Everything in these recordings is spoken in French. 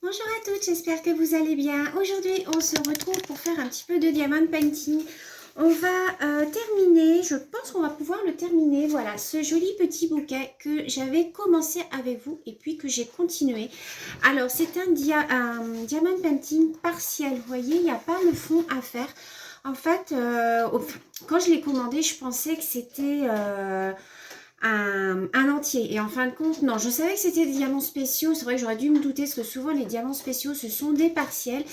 Bonjour à toutes, j'espère que vous allez bien. Aujourd'hui, on se retrouve pour faire un petit peu de diamond painting. On va terminer, je pense qu'on va pouvoir le terminer, voilà, ce joli petit bouquet que j'avais commencé avec vous et puis que j'ai continué. Alors, c'est un diamond painting partiel, vous voyez, il n'y a pas le fond à faire. En fait, quand je l'ai commandé, je pensais que c'était un entier. Et en fin de compte, non, je savais que c'était des diamants spéciaux. C'est vrai que j'aurais dû me douter parce que souvent les diamants spéciaux, ce sont des partiels.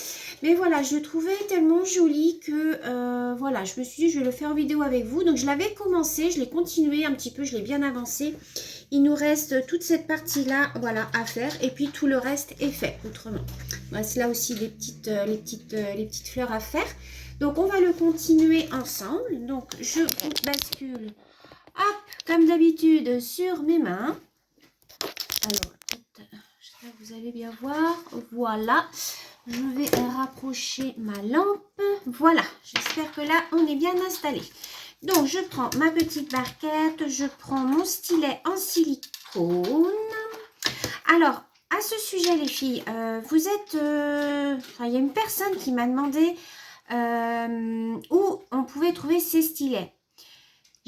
Mais voilà, je le trouvais tellement joli que voilà, je me suis dit, je vais le faire en vidéo avec vous. Donc je l'avais commencé, je l'ai continué un petit peu, je l'ai bien avancé. Il nous reste toute cette partie-là, voilà, à faire. Et puis tout le reste est fait autrement. Il reste là aussi les petites fleurs à faire. Donc on va le continuer ensemble. Donc je vous bascule. Hop, comme d'habitude, sur mes mains. Alors, j'espère que vous allez bien voir. Voilà, je vais rapprocher ma lampe. Voilà, j'espère que là, on est bien installé. Donc, je prends ma petite barquette. Je prends mon stylet en silicone. Alors, à ce sujet, les filles, vous êtes... il y a une personne qui m'a demandé où on pouvait trouver ces stylets.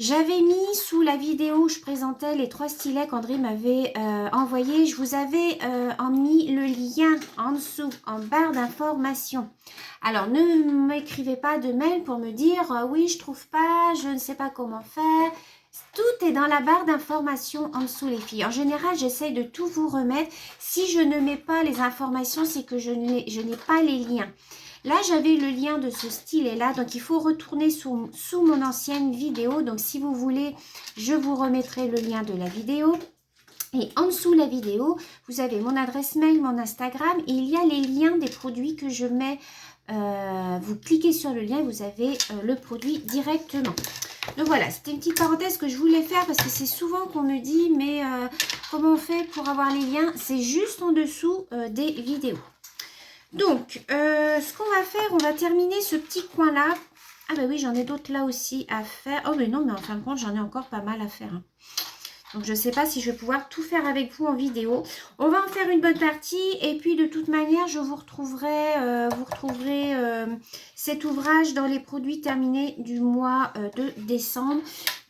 J'avais mis sous la vidéo où je présentais les 3 stylets qu'André m'avait envoyés. Je vous avais mis le lien en dessous, en barre d'information. Alors, ne m'écrivez pas de mail pour me dire oui, je trouve pas, je ne sais pas comment faire. Tout est dans la barre d'information en dessous, les filles. En général, j'essaye de tout vous remettre. Si je ne mets pas les informations, c'est que je n'ai pas les liens. Là, j'avais le lien de ce stylet-là, donc il faut retourner sous mon ancienne vidéo. Donc, si vous voulez, je vous remettrai le lien de la vidéo. Et en dessous de la vidéo, vous avez mon adresse mail, mon Instagram et il y a les liens des produits que je mets. Vous cliquez sur le lien, vous avez le produit directement. Donc voilà, c'était une petite parenthèse que je voulais faire parce que c'est souvent qu'on me dit, mais comment on fait pour avoir les liens? C'est juste en dessous des vidéos. Donc, ce qu'on va faire, on va terminer ce petit coin-là. Ah bah oui, j'en ai d'autres là aussi à faire. Oh mais non, mais en fin de compte, j'en ai encore pas mal à faire. Hein. Donc, je ne sais pas si je vais pouvoir tout faire avec vous en vidéo. On va en faire une bonne partie. Et puis, de toute manière, je vous retrouverai, cet ouvrage dans les produits terminés du mois de décembre.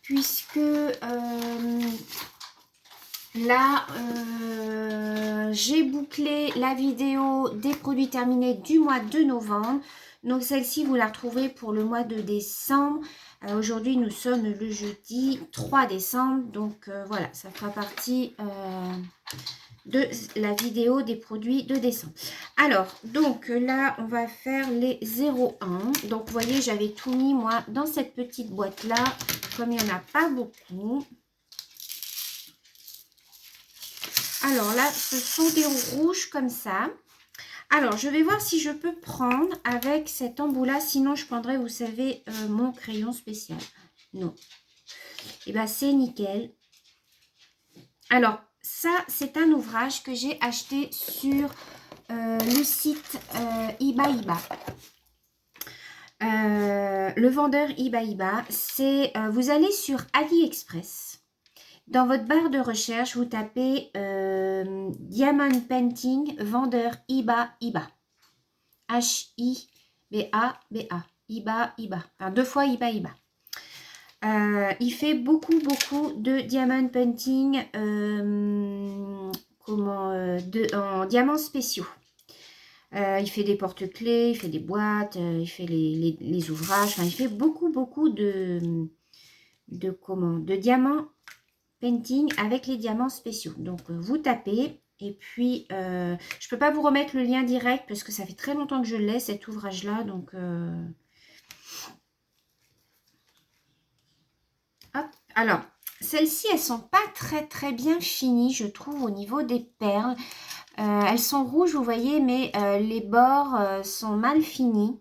Puisque... là, j'ai bouclé la vidéo des produits terminés du mois de novembre. Donc, celle-ci, vous la retrouvez pour le mois de décembre. Aujourd'hui, nous sommes le jeudi 3 décembre. Donc, voilà, ça fera partie de la vidéo des produits de décembre. Alors, donc là, on va faire les 0,1. Donc, vous voyez, j'avais tout mis, moi, dans cette petite boîte-là. Comme il n'y en a pas beaucoup. Alors là, ce sont des rouges comme ça. Alors, je vais voir si je peux prendre avec cet embout-là. Sinon, je prendrai, vous savez, mon crayon spécial. Non. Et bien, c'est nickel. Alors, ça, c'est un ouvrage que j'ai acheté sur le site Iba. Le vendeur Iba. C'est, vous allez sur AliExpress. Dans votre barre de recherche, vous tapez Diamond Painting, vendeur Iba. H-I-B-A-B-A. Iba. Enfin, 2 fois Iba. Il fait beaucoup de Diamond Painting en diamants spéciaux. Il fait des porte-clés, il fait des boîtes, il fait les ouvrages. Enfin, il fait beaucoup de diamants painting avec les diamants spéciaux. Donc, vous tapez et puis, je ne peux pas vous remettre le lien direct parce que ça fait très longtemps que je l'ai, cet ouvrage-là. Donc, hop. Alors, celles-ci, elles sont pas très bien finies, je trouve, au niveau des perles. Elles sont rouges, vous voyez, mais les bords sont mal finis.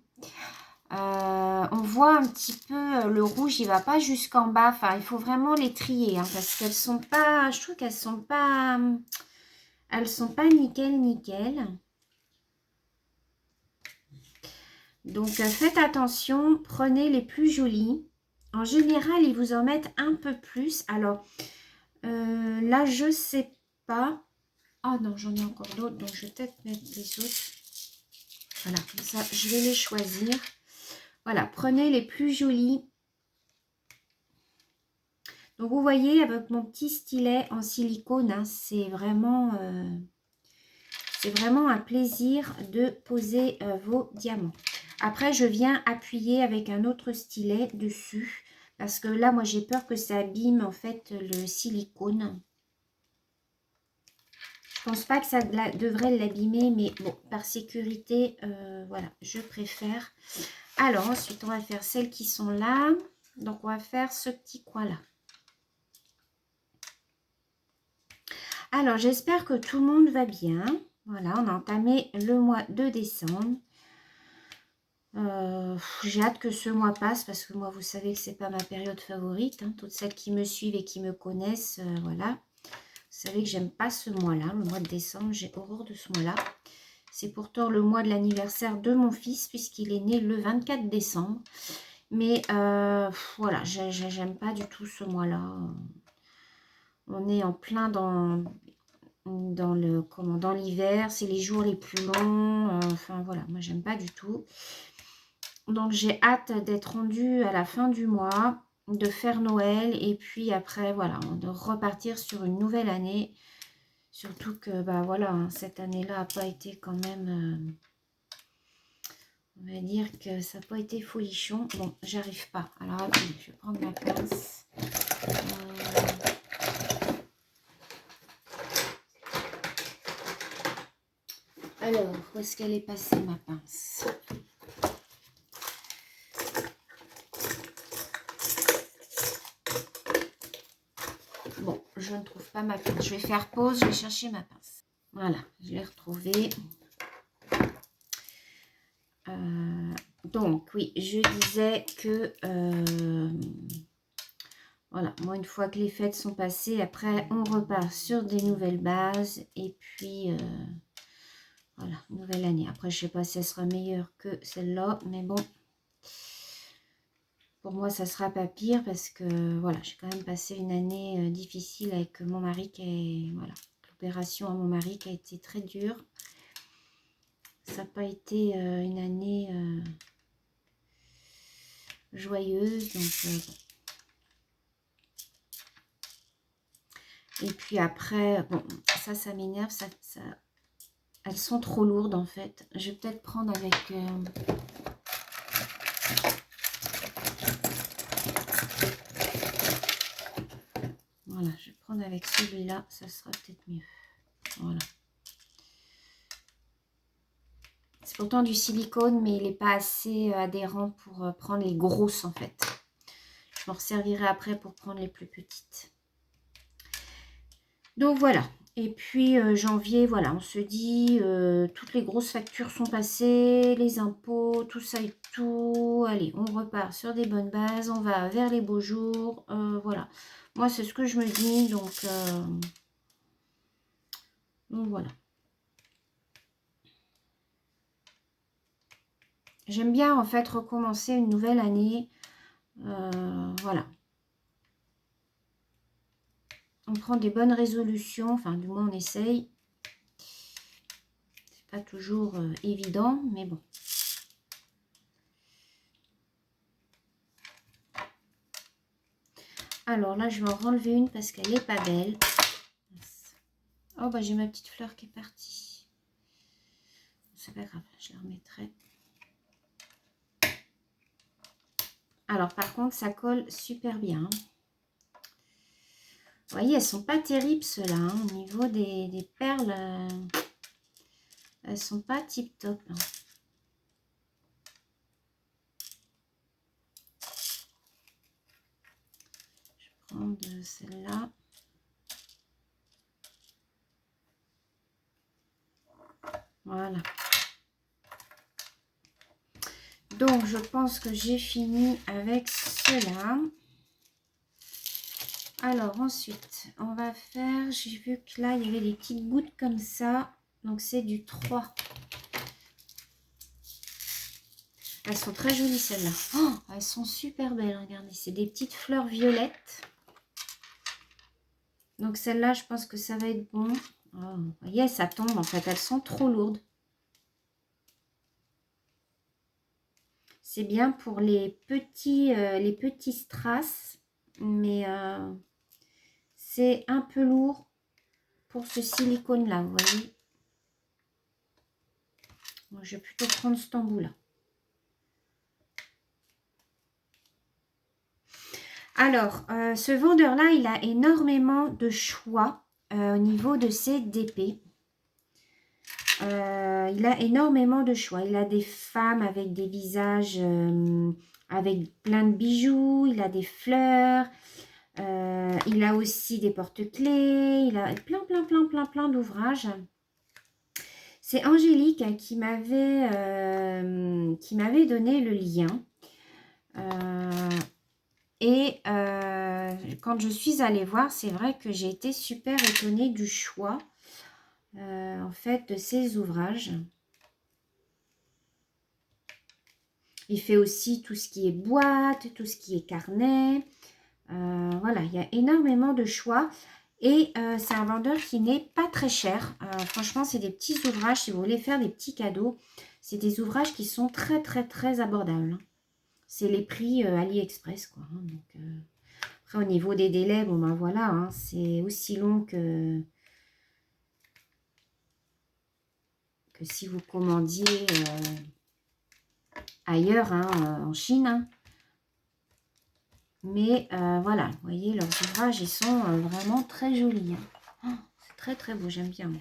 On voit un petit peu le rouge, il va pas jusqu'en bas. Enfin, il faut vraiment les trier hein, parce qu'elles sont pas. Je trouve qu'elles sont pas. Elles sont pas nickel. Donc faites attention, prenez les plus jolies. En général, ils vous en mettent un peu plus. Alors là, je sais pas. Oh non, j'en ai encore d'autres, donc je vais peut-être mettre les autres. Voilà, comme ça, je vais les choisir. Voilà, prenez les plus jolis. Donc, vous voyez, avec mon petit stylet en silicone, hein, c'est vraiment un plaisir de poser vos diamants. Après, je viens appuyer avec un autre stylet dessus. Parce que là, moi, j'ai peur que ça abîme, en fait, le silicone. Je pense pas que ça devrait l'abîmer, mais bon, par sécurité, voilà, je préfère. Alors, ensuite, on va faire celles qui sont là. Donc, on va faire ce petit coin-là. Alors, j'espère que tout le monde va bien. Voilà, on a entamé le mois de décembre. J'ai hâte que ce mois passe parce que moi, vous savez que c'est pas ma période favorite. Hein. Toutes celles qui me suivent et qui me connaissent, voilà. Vous savez que j'aime pas ce mois-là, le mois de décembre. J'ai horreur de ce mois-là. C'est pourtant le mois de l'anniversaire de mon fils puisqu'il est né le 24 décembre. Mais voilà, j'aime pas du tout ce mois-là. On est en plein dans l'hiver, c'est les jours les plus longs. Enfin voilà, moi j'aime pas du tout. Donc j'ai hâte d'être rendue à la fin du mois, de faire Noël et puis après voilà, de repartir sur une nouvelle année. Surtout que bah voilà, hein, cette année-là n'a pas été quand même, on va dire que ça n'a pas été folichon. Bon, j'arrive pas. Alors attendez, je vais prendre ma pince. Alors, où est-ce qu'elle est passée ma pince? Bon, je ne trouve pas ma pince. Je vais faire pause, je vais chercher ma pince. Voilà, je l'ai retrouvée. Donc, oui, je disais que... voilà, moi, une fois que les fêtes sont passées, après, on repart sur des nouvelles bases. Et puis, voilà, nouvelle année. Après, je ne sais pas si elle sera meilleure que celle-là, mais bon... Pour moi, ça sera pas pire parce que voilà, j'ai quand même passé une année difficile avec mon mari qui est voilà, l'opération à mon mari qui a été très dure. Ça n'a pas été une année joyeuse, donc bon. Et puis après, bon, ça m'énerve, elles sont trop lourdes en fait. Je vais peut-être prendre avec voilà, je vais prendre avec celui-là, ça sera peut-être mieux. Voilà. C'est pourtant du silicone, mais il n'est pas assez adhérent pour prendre les grosses en fait. Je m'en resservirai après pour prendre les plus petites. Donc voilà. Et puis janvier, voilà, on se dit, toutes les grosses factures sont passées, les impôts, tout ça et tout. Allez, on repart sur des bonnes bases, on va vers les beaux jours. Voilà. Moi, c'est ce que je me dis, donc voilà. J'aime bien en fait recommencer une nouvelle année. Voilà. On prend des bonnes résolutions, enfin du moins on essaye. C'est pas toujours évident, mais bon. Alors là, je vais en renlever une parce qu'elle n'est pas belle. Oh bah j'ai ma petite fleur qui est partie. C'est pas grave, je la remettrai. Alors par contre, ça colle super bien. Vous voyez, elles sont pas terribles ceux-là. Hein. Au niveau des perles, elles sont pas tip top. Hein. Je vais prendre celle-là. Voilà. Donc, je pense que j'ai fini avec cela. Alors, ensuite, on va faire... J'ai vu que là, il y avait des petites gouttes comme ça. Donc, c'est du 3. Elles sont très jolies, celles-là. Oh, elles sont super belles, regardez. C'est des petites fleurs violettes. Donc, celle-là, je pense que ça va être bon. Oh, vous voyez, ça tombe. En fait, elles sont trop lourdes. C'est bien pour les petits strass, mais c'est un peu lourd pour ce silicone-là, vous voyez. Moi, je vais plutôt prendre cet embout-là. Alors, ce vendeur-là, il a énormément de choix au niveau de ses DP. Il a énormément de choix. Il a des femmes avec des visages avec plein de bijoux. Il a des fleurs. Il a aussi des porte-clés. Il a plein d'ouvrages. C'est Angélique qui m'avait donné le lien. Quand je suis allée voir, c'est vrai que j'ai été super étonnée du choix, en fait, de ces ouvrages. Il fait aussi tout ce qui est boîte, tout ce qui est carnet. Voilà, il y a énormément de choix. Et c'est un vendeur qui n'est pas très cher. Franchement, c'est des petits ouvrages. Si vous voulez faire des petits cadeaux, c'est des ouvrages qui sont très abordables. C'est les prix AliExpress, quoi. Donc, après, au niveau des délais, bon ben voilà, hein, c'est aussi long que si vous commandiez ailleurs, hein, en Chine. Hein. Mais voilà, vous voyez, leurs ouvrages, ils sont vraiment très jolis. Hein. Oh, c'est très beau, j'aime bien.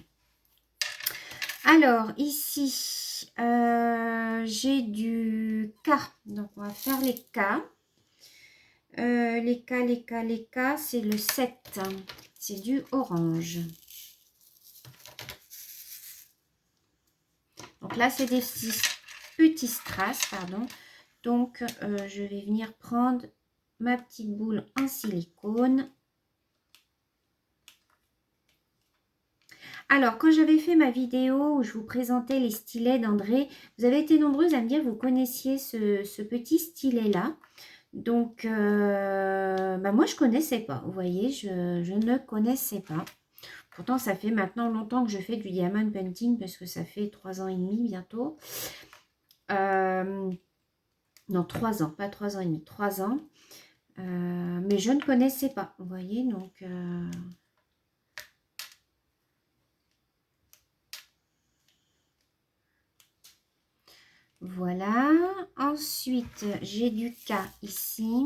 Alors, ici, j'ai du K. Donc, on va faire les K. Les K, c'est le 7. C'est du orange. Donc là, c'est des petits strass, pardon. Donc, je vais venir prendre ma petite boule en silicone. Alors, quand j'avais fait ma vidéo où je vous présentais les stylets d'André, vous avez été nombreuses à me dire que vous connaissiez ce petit stylet-là. Donc, moi, je ne connaissais pas. Vous voyez, je ne connaissais pas. Pourtant, ça fait maintenant longtemps que je fais du diamond painting parce que ça fait 3 ans et demi bientôt. Non, 3 ans, pas 3 ans et demi, 3 ans. Mais je ne connaissais pas, vous voyez, donc... Voilà. Ensuite, j'ai du K ici.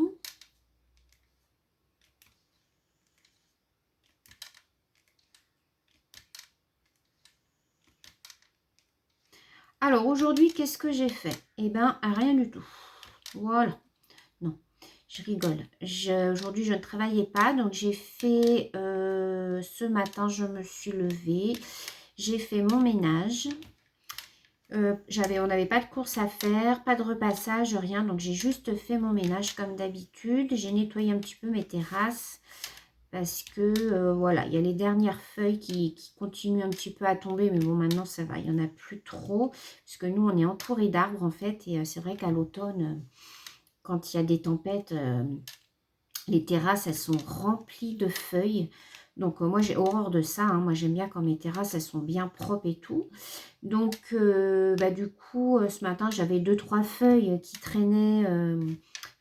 Alors, aujourd'hui, qu'est-ce que j'ai fait? Eh bien, rien du tout. Voilà. Non, je rigole. Aujourd'hui, je ne travaillais pas. Donc, j'ai fait... ce matin, je me suis levée. J'ai fait mon ménage. On n'avait pas de course à faire, pas de repassage, rien. Donc, j'ai juste fait mon ménage comme d'habitude. J'ai nettoyé un petit peu mes terrasses. Parce que, voilà, il y a les dernières feuilles qui continuent un petit peu à tomber. Mais bon, maintenant, ça va. Il n'y en a plus trop. Parce que nous, on est entouré d'arbres, en fait. Et c'est vrai qu'à l'automne, quand il y a des tempêtes, les terrasses, elles sont remplies de feuilles. Donc, moi, j'ai horreur de ça. Hein. Moi, j'aime bien quand mes terrasses, elles sont bien propres et tout. Donc, du coup, ce matin, j'avais 2-3 feuilles qui traînaient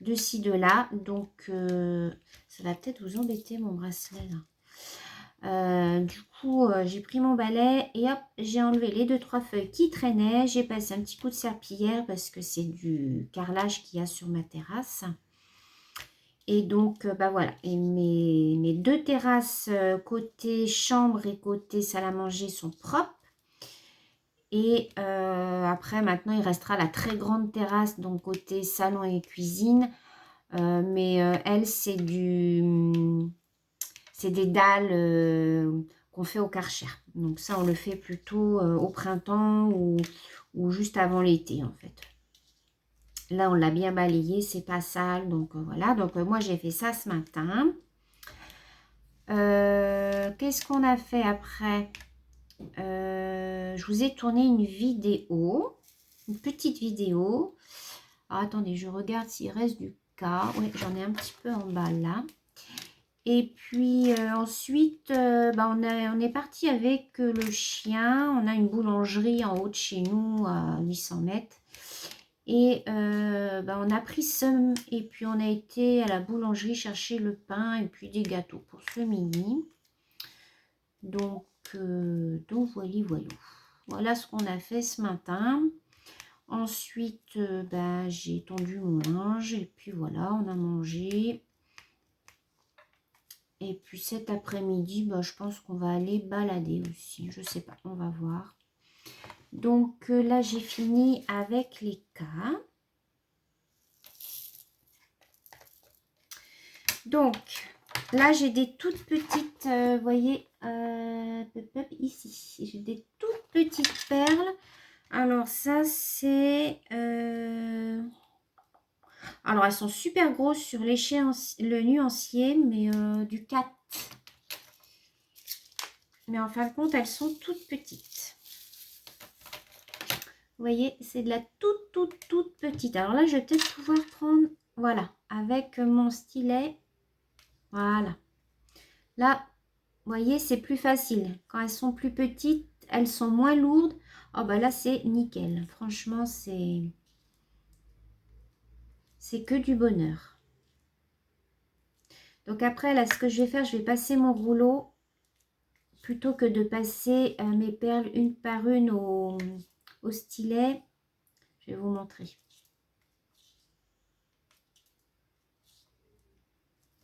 de ci, de là. Donc, ça va peut-être vous embêter, mon bracelet, là. Du coup, j'ai pris mon balai et hop, j'ai enlevé les 2-3 feuilles qui traînaient. J'ai passé un petit coup de serpillière parce que c'est du carrelage qu'il y a sur ma terrasse. Et donc, voilà. Et mes 2 terrasses côté chambre et côté salle à manger sont propres. Et après, maintenant, il restera la très grande terrasse, donc côté salon et cuisine. Mais elle, c'est des dalles qu'on fait au Karcher. Donc ça, on le fait plutôt au printemps ou juste avant l'été, en fait. Là, on l'a bien balayé, c'est pas sale. Donc voilà, donc moi, j'ai fait ça ce matin. Qu'est-ce qu'on a fait après ? Je vous ai tourné une vidéo, une petite vidéo. Alors, attendez, je regarde s'il reste du cas. Oui, j'en ai un petit peu en bas là. Et puis ensuite, on est parti avec le chien. On a une boulangerie en haut de chez nous à 800 mètres. Et on a pris Somme et puis on a été à la boulangerie chercher le pain et puis des gâteaux pour ce midi. Donc voilà. Voilà ce qu'on a fait ce matin. Ensuite, j'ai tendu mon linge et puis voilà, on a mangé. Et puis cet après-midi, je pense qu'on va aller balader aussi. Je sais pas, on va voir. Donc là, j'ai fini avec les cas. Donc là, j'ai des toutes petites, vous voyez, ici, j'ai des toutes petites perles. Alors ça, c'est... Alors, elles sont super grosses sur le nuancier, mais du 4. Mais en fin de compte, elles sont toutes petites. Vous voyez, c'est de la toute petite. Alors là, je vais peut-être pouvoir prendre, voilà, avec mon stylet. Voilà. Là, vous voyez, c'est plus facile. Quand elles sont plus petites, elles sont moins lourdes. Oh, là, c'est nickel. Franchement, c'est que du bonheur. Donc après, là, ce que je vais faire, je vais passer mon rouleau plutôt que de passer mes perles une par une au stylet. Je vais vous montrer.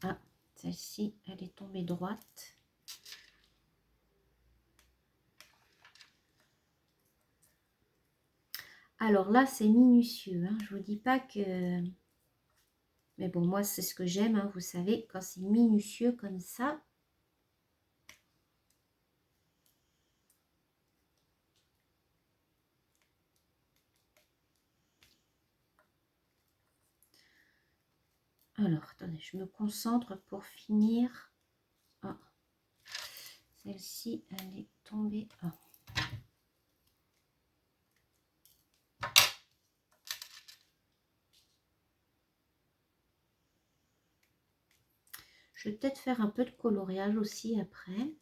Ah, celle-ci, elle est tombée droite. Alors là, c'est minutieux. Hein. Je vous dis pas que... Mais bon, moi, c'est ce que j'aime. Hein. Vous savez, quand c'est minutieux comme ça. Alors, attendez, je me concentre pour finir. Ah. Celle-ci, elle est tombée. Ah. Je vais peut-être faire un peu de coloriage aussi après.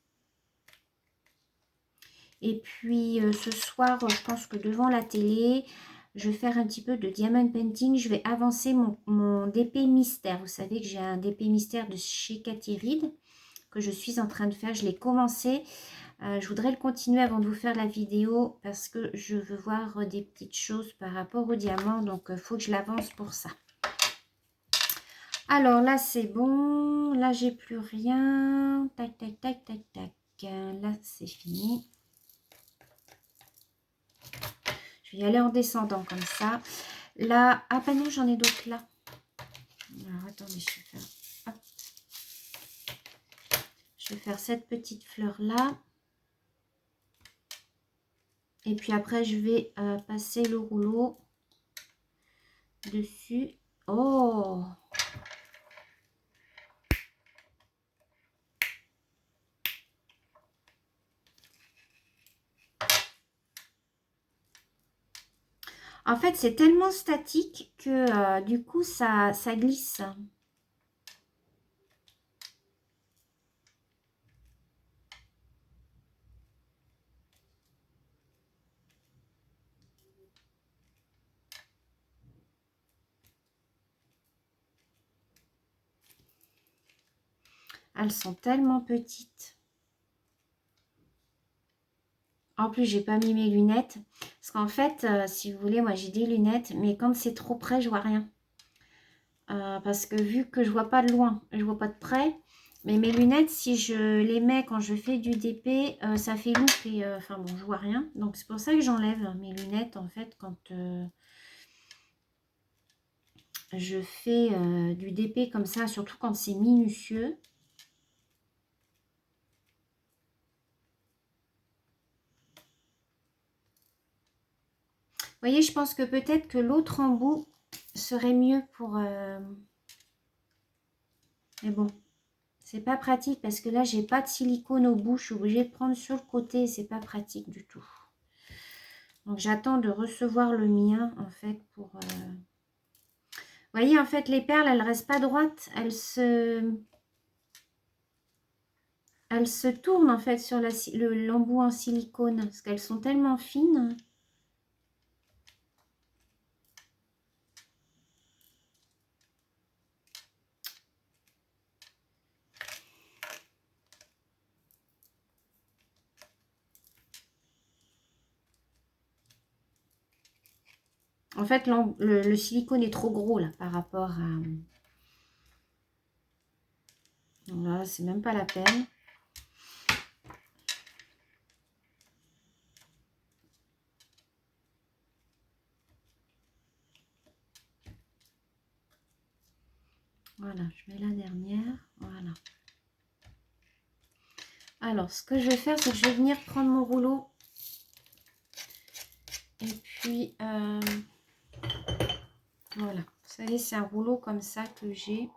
Et puis ce soir, je pense que devant la télé, je vais faire un petit peu de diamond painting. Je vais avancer mon DP mystère. Vous savez que j'ai un DP mystère de chez Cathy Reed que je suis en train de faire. Je l'ai commencé. Je voudrais le continuer avant de vous faire la vidéo parce que je veux voir des petites choses par rapport au diamant. Donc, il faut que je l'avance pour ça. Alors là, c'est bon. Là, j'ai plus rien. Tac, tac, tac, tac, tac. Là, c'est fini. Je vais y aller en descendant comme ça. Là, ah ben non, j'en ai d'autres là. Alors, attendez, je vais faire... Hop. Je vais faire cette petite fleur là. Et puis après, je vais passer le rouleau dessus. Oh! En fait, c'est tellement statique que du coup, ça glisse. Elles sont tellement petites. En plus, j'ai pas mis mes lunettes. Parce qu'en fait, si vous voulez, moi j'ai des lunettes. Mais quand c'est trop près, je vois rien. Parce que vu que je vois pas de loin, je vois pas de près. Mais mes lunettes, si je les mets quand je fais du DP, ça fait loupe et enfin bon, je vois rien. Donc c'est pour ça que j'enlève mes lunettes en fait quand je fais du DP comme ça, surtout quand c'est minutieux. Vous voyez, je pense que peut-être que l'autre embout serait mieux pour... Mais bon, c'est pas pratique parce que là, j'ai pas de silicone au bout. Je suis obligée de prendre sur le côté et c'est pas pratique du tout. Donc, j'attends de recevoir le mien, en fait, pour... Vous voyez, en fait, les perles, elles restent pas droites. Elles se... elles se tournent en fait sur l'embout en silicone parce qu'elles sont tellement fines. En fait, le silicone est trop gros là par rapport à... Voilà, c'est même pas la peine. Voilà, je mets la dernière. Voilà. Alors, ce que je vais faire, c'est que je vais venir prendre mon rouleau. Et puis, voilà. Vous savez, c'est un rouleau comme ça que j'ai.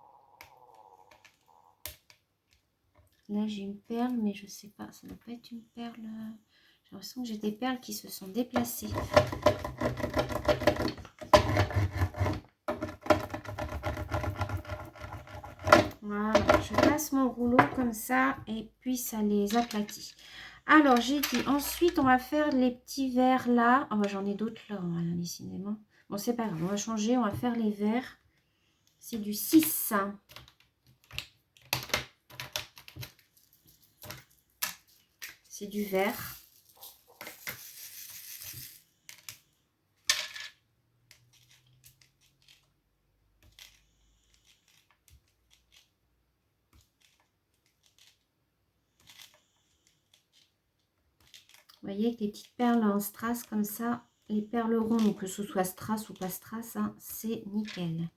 Là, j'ai une perle, mais je sais pas. Ça ne doit pas être une perle. J'ai l'impression que j'ai des perles qui se sont déplacées. Voilà, je passe mon rouleau comme ça et puis ça les aplatit. Alors, j'ai dit, ensuite, on va faire les petits verres là. Oh, j'en ai d'autres là, décidément. Bon, c'est pas grave, on va changer, on va faire les verres. C'est du 6. C'est du vert. Vous voyez, avec les petites perles en strass comme ça, les perles rondes, que ce soit strass ou pas strass, hein, c'est nickel.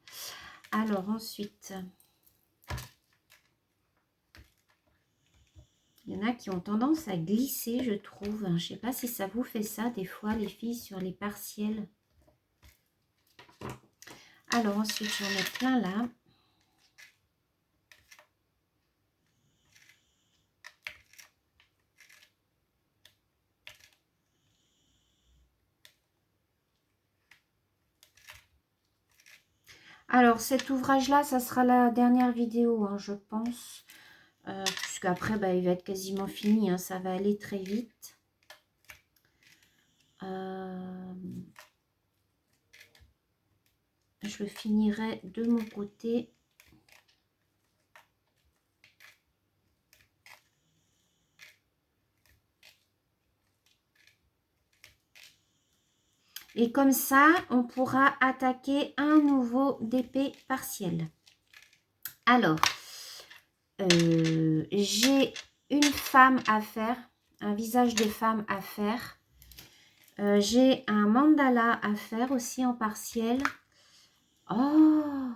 Alors ensuite, il y en a qui ont tendance à glisser, je trouve. Je ne sais pas si ça vous fait ça des fois, les filles, sur les partiels. Alors ensuite, j'en mets plein là. Alors cet ouvrage-là, ça sera la dernière vidéo, hein, je pense. Puisqu'après, bah, il va être quasiment fini, hein, ça va aller très vite. Je le finirai de mon côté. Et comme ça, on pourra attaquer un nouveau DP partiel. Alors, j'ai une femme à faire, un visage de femme à faire. J'ai un mandala à faire aussi en partiel. Oh!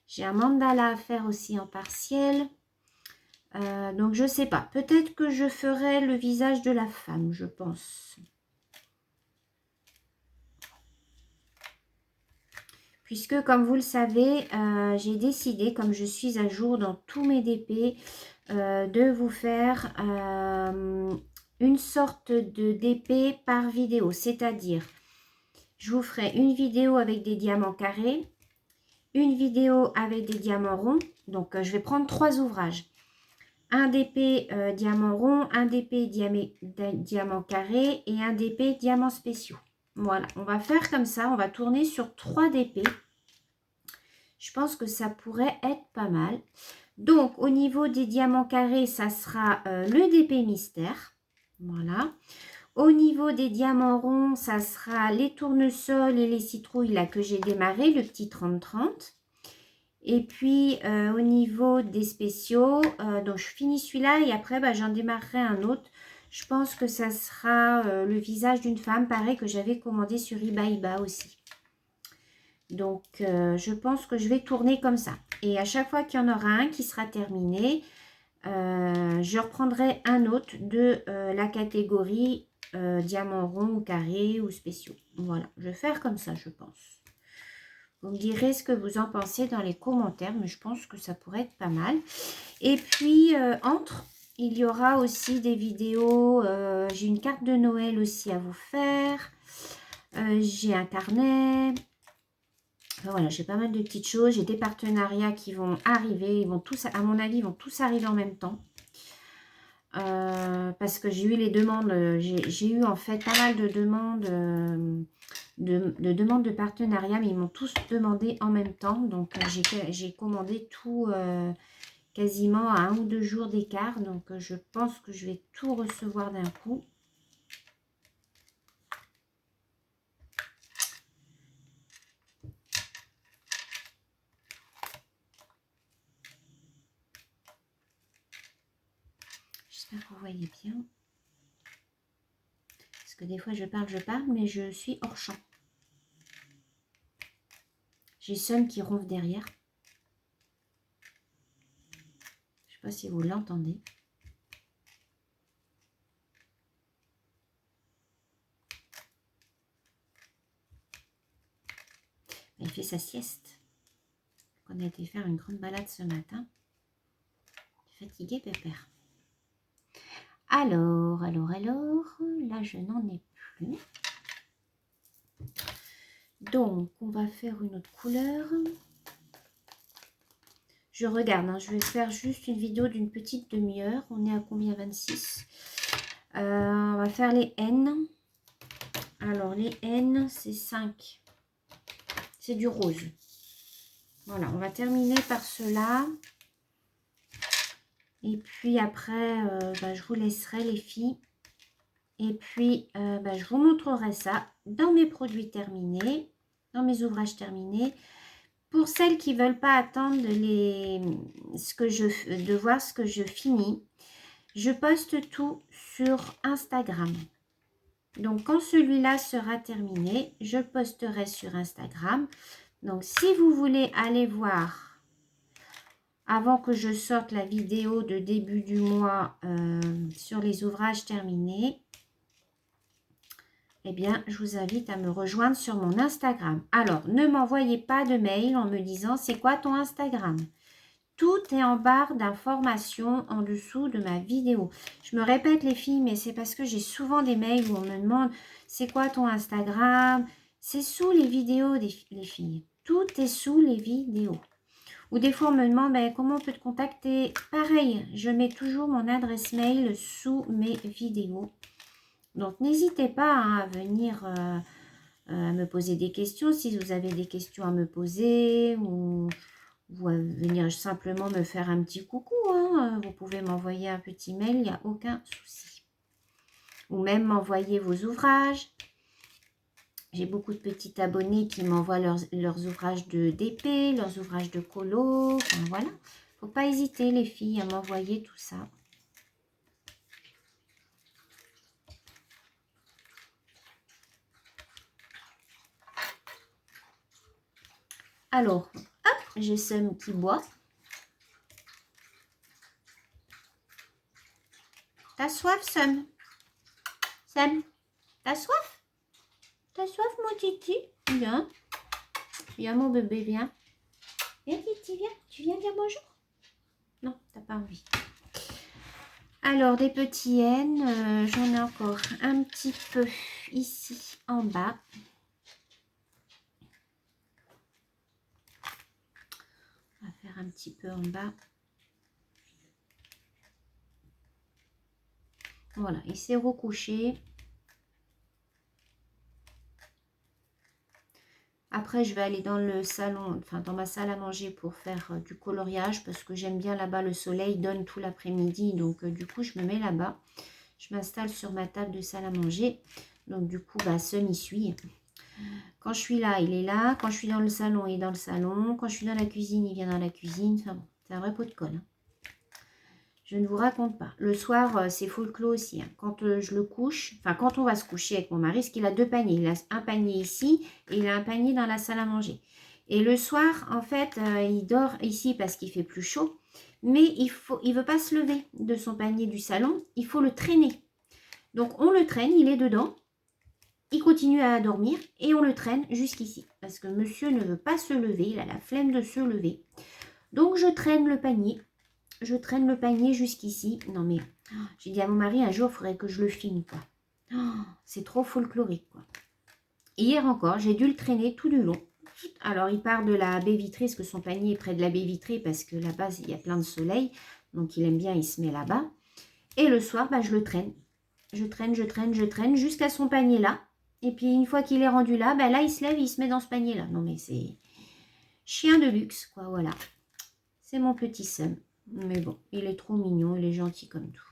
J'ai un mandala à faire aussi en partiel. Donc, je sais pas. Peut-être que je ferai le visage de la femme, je pense. Puisque, comme vous le savez, j'ai décidé, comme je suis à jour dans tous mes DP, de vous faire une sorte de DP par vidéo. C'est-à-dire, je vous ferai une vidéo avec des diamants carrés, une vidéo avec des diamants ronds. Donc, je vais prendre 3 ouvrages. Un DP diamant rond, un DP diamant carré et un DP diamant spéciaux. Voilà, on va faire comme ça, on va tourner sur 3 DP. Je pense que ça pourrait être pas mal. Donc, au niveau des diamants carrés, ça sera le DP mystère. Voilà. Au niveau des diamants ronds, ça sera les tournesols et les citrouilles là que j'ai démarré, le petit 30-30. Et puis, au niveau des spéciaux, donc je finis celui-là et après, bah, j'en démarrerai un autre. Je pense que ça sera le visage d'une femme, pareil, que j'avais commandé sur Iba aussi. Donc, je pense que je vais tourner comme ça. Et à chaque fois qu'il y en aura un qui sera terminé, je reprendrai un autre de la catégorie diamant rond ou carré ou spéciaux. Voilà, je vais faire comme ça, je pense. Vous me direz ce que vous en pensez dans les commentaires, mais je pense que ça pourrait être pas mal. Et puis, il y aura aussi des vidéos. J'ai une carte de Noël aussi à vous faire. J'ai un carnet. Enfin, voilà, j'ai pas mal de petites choses. J'ai des partenariats qui vont arriver. Ils vont tous, à mon avis, ils vont tous arriver en même temps. Parce que j'ai eu les demandes. J'ai eu en fait pas mal de demandes, de partenariat. Mais ils m'ont tous demandé en même temps. Donc, j'ai commandé tout quasiment à 1 ou 2 jours d'écart. Donc, je pense que je vais tout recevoir d'un coup. J'espère que vous voyez bien. Parce que des fois, je parle, mais je suis hors champ. J'ai Sun qui ronfle derrière. Je ne sais pas si vous l'entendez. Il fait sa sieste. On a été faire une grande balade ce matin. Fatigué, pépère. Alors. Là, je n'en ai plus. Donc, on va faire une autre couleur. Je regarde, hein, je vais faire juste une vidéo d'une petite demi-heure. On est à combien? 26. On va faire les N. Alors, les N, c'est 5. C'est du rose. Voilà, on va terminer par cela. Et puis après, je vous laisserai les filles. Et puis, je vous montrerai ça dans mes produits terminés, dans mes ouvrages terminés. Pour celles qui ne veulent pas attendre de voir ce que je finis, je poste tout sur Instagram. Donc, quand celui-là sera terminé, je le posterai sur Instagram. Donc, si vous voulez aller voir, avant que je sorte la vidéo de début du mois sur les ouvrages terminés, eh bien, je vous invite à me rejoindre sur mon Instagram. Alors, ne m'envoyez pas de mail en me disant « C'est quoi ton Instagram ?» Tout est en barre d'informations en dessous de ma vidéo. Je me répète les filles, mais c'est parce que j'ai souvent des mails où on me demande « C'est quoi ton Instagram ?» C'est sous les vidéos, les filles. Tout est sous les vidéos. Ou des fois, on me demande comment on peut te contacter. Pareil, je mets toujours mon adresse mail sous mes vidéos. Donc, n'hésitez pas à venir me poser des questions si vous avez des questions à me poser ou à venir simplement me faire un petit coucou. Hein. Vous pouvez m'envoyer un petit mail, il n'y a aucun souci. Ou même m'envoyer vos ouvrages. J'ai beaucoup de petits abonnés qui m'envoient leurs ouvrages de DP, leurs ouvrages de colo. Enfin, voilà. Faut pas hésiter, les filles, à m'envoyer tout ça. Alors, hop, j'ai Sun qui boit. T'as soif, Sun? Sun, t'as soif? T'as soif, mon Titi? Viens. Viens, mon bébé, viens. Viens, Titi, viens. Tu viens dire bonjour? Non, t'as pas envie. Alors, des petits N, j'en ai encore un petit peu ici en bas. On va faire un petit peu en bas. Voilà, il s'est recouché. Après, je vais aller dans le salon, enfin dans ma salle à manger pour faire du coloriage parce que j'aime bien là-bas, le soleil donne tout l'après-midi. Donc, du coup, je me mets là-bas. Je m'installe sur ma table de salle à manger. Donc, du coup, Sun y suit. Quand je suis là, il est là. Quand je suis dans le salon, il est dans le salon. Quand je suis dans la cuisine, il vient dans la cuisine. Enfin bon, c'est un vrai pot de colle. Hein. Je ne vous raconte pas. Le soir, c'est folklore aussi. Hein. Quand je le couche, enfin quand on va se coucher avec mon mari, parce qu'il a 2 paniers. Il a un panier ici et il a un panier dans la salle à manger. Et le soir, en fait, il dort ici parce qu'il fait plus chaud. Mais il veut pas se lever de son panier du salon. Il faut le traîner. Donc on le traîne, il est dedans. Il continue à dormir et on le traîne jusqu'ici. Parce que monsieur ne veut pas se lever. Il a la flemme de se lever. Donc je traîne le panier. Je traîne le panier jusqu'ici. Non mais, j'ai dit à mon mari, un jour, il faudrait que je le filme, quoi. Oh, c'est trop folklorique, quoi. Hier encore, j'ai dû le traîner tout du long. Alors, il part de la baie vitrée, parce que son panier est près de la baie vitrée, parce que là-bas, il y a plein de soleil. Donc, il aime bien, il se met là-bas. Et le soir, bah, je le traîne. Je traîne jusqu'à son panier là. Et puis, une fois qu'il est rendu là, bah, là, il se lève, il se met dans ce panier là. Non, mais c'est chien de luxe, quoi, voilà. C'est mon petit Sam. Mais bon, il est trop mignon, il est gentil comme tout.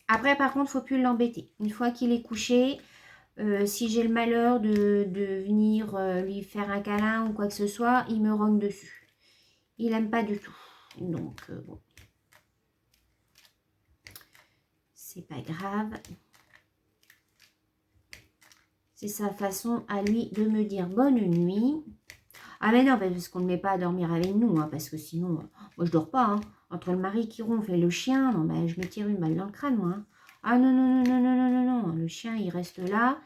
Après, par contre, il ne faut plus l'embêter. Une fois qu'il est couché, si j'ai le malheur de venir lui faire un câlin ou quoi que ce soit, il me rogne dessus. Il n'aime pas du tout. Donc, bon. C'est pas grave. C'est sa façon à lui de me dire bonne nuit. Ah mais non, parce qu'on ne met pas à dormir avec nous, hein, parce que sinon, moi je dors pas. Hein. Entre le mari qui ronfle et le chien, non, ben, je me tire une balle dans le crâne, moi. Hein. Ah non, non, non, non, non, non, non, non, le chien il reste là.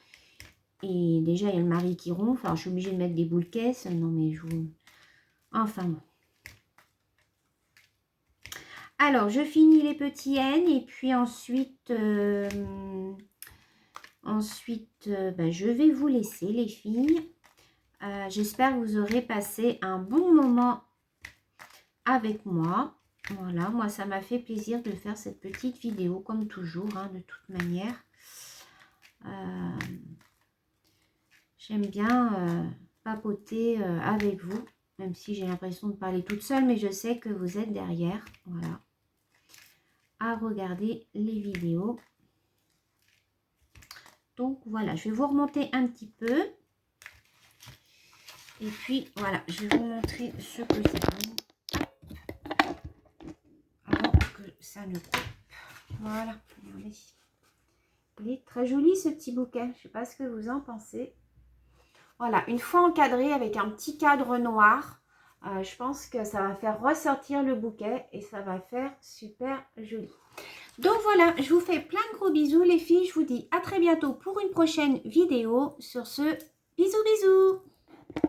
Et déjà il y a le mari qui ronfle, alors je suis obligée de mettre des boules caisses. Non mais je vous... Enfin bon. Alors je finis les petits N et puis ensuite... ben, je vais vous laisser les filles. J'espère que vous aurez passé un bon moment avec moi. Voilà, moi ça m'a fait plaisir de faire cette petite vidéo comme toujours, hein, de toute manière. J'aime bien papoter avec vous, même si j'ai l'impression de parler toute seule, mais je sais que vous êtes derrière, voilà, à regarder les vidéos. Donc voilà, je vais vous remonter un petit peu. Et puis voilà, je vais vous montrer ce que ça donne. Avant que ça ne coupe. Voilà, regardez. Il est très joli ce petit bouquet. Je ne sais pas ce que vous en pensez. Voilà, une fois encadré avec un petit cadre noir, je pense que ça va faire ressortir le bouquet et ça va faire super joli. Donc voilà, je vous fais plein de gros bisous les filles. Je vous dis à très bientôt pour une prochaine vidéo. Sur ce, bisous bisous.